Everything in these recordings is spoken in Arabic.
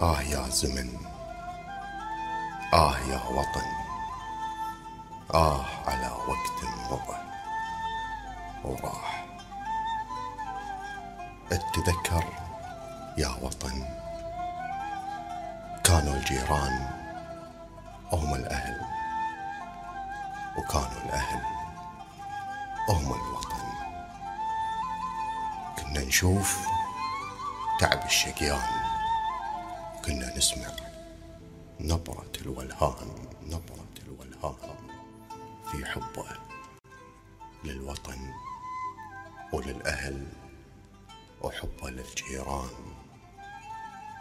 يا زمن، يا وطن، على وقت مضى وراح. اتذكر يا وطن، كانوا الجيران هم الأهل، وكانوا الأهل هم الوطن. كنا نشوف تعب الشقيان، كنا نسمع نبرة الولهان في حبه للوطن وللأهل وحبه للجيران.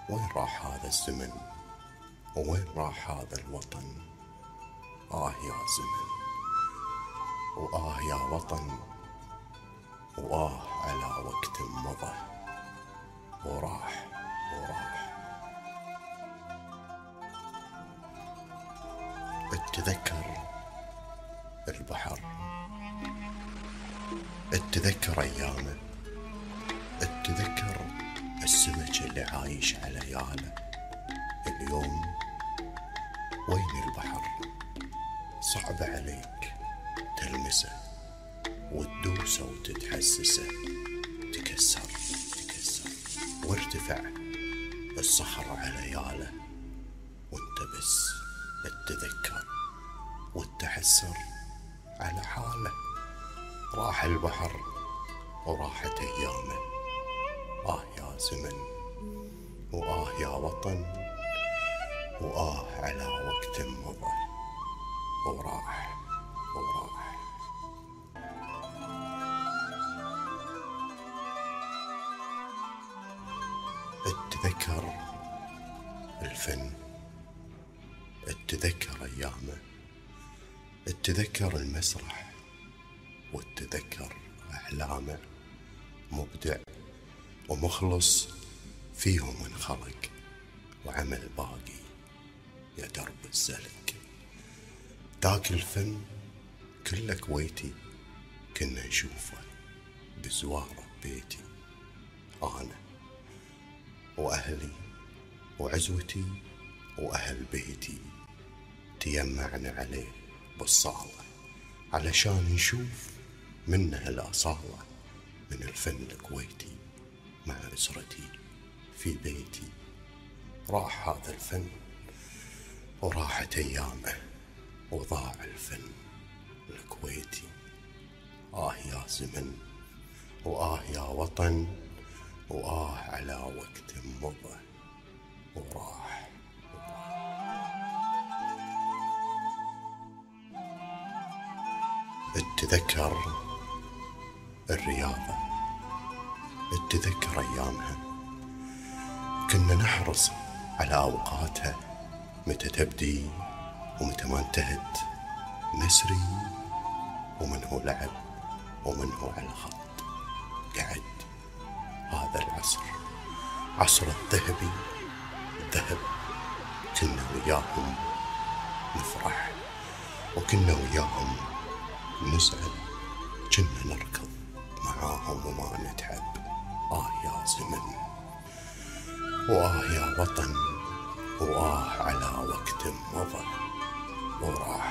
وين راح هذا الزمن؟ وين راح هذا الوطن؟ يا زمن، يا وطن، على وقت مضى وراح. اتذكر البحر، اتذكر أيامه، اتذكر السمك اللي عايش على ياله. اليوم وين البحر؟ صعب عليك تلمسه وتدوسه وتتحسسه. تكسر وارتفع الصخر على ياله، وانت بس تتذكر وتحسر على حاله. راح البحر وراحت أيامه. يا زمن، يا وطن، على وقت مضى وراح. اتذكر الفن، اتذكر أيامه، اتذكر المسرح، واتذكر أحلامه. مبدع ومخلص فيهم انخلق، وعمل باقي يا درب الزلق. ذاك الفن كله كويتي، كنا نشوفه بزواره بيتي. أنا وأهلي وعزوتي وأهل بيتي تيمعنا عليه بالصالة، علشان نشوف منه الأصالة من الفن الكويتي. مع أسرتي في بيتي راح هذا الفن وراحت أيامه، وضاع الفن الكويتي. يا زمن، يا وطن، على وقت مضى وراح. اتذكر الرياضة، اتذكر أيامها، كنا نحرص على أوقاتها، متى تبدي ومتى ما انتهت، نسري ومن هو لعب ومن هو على الخط. قعد هذا العصر، عصر الذهبي، الذهب، كنا وياهم نفرح، وكنا وياهم نسعد، كنا نركض معاهم وما نتعب. يا زمن، يا وطن، على وقت مضى وراح.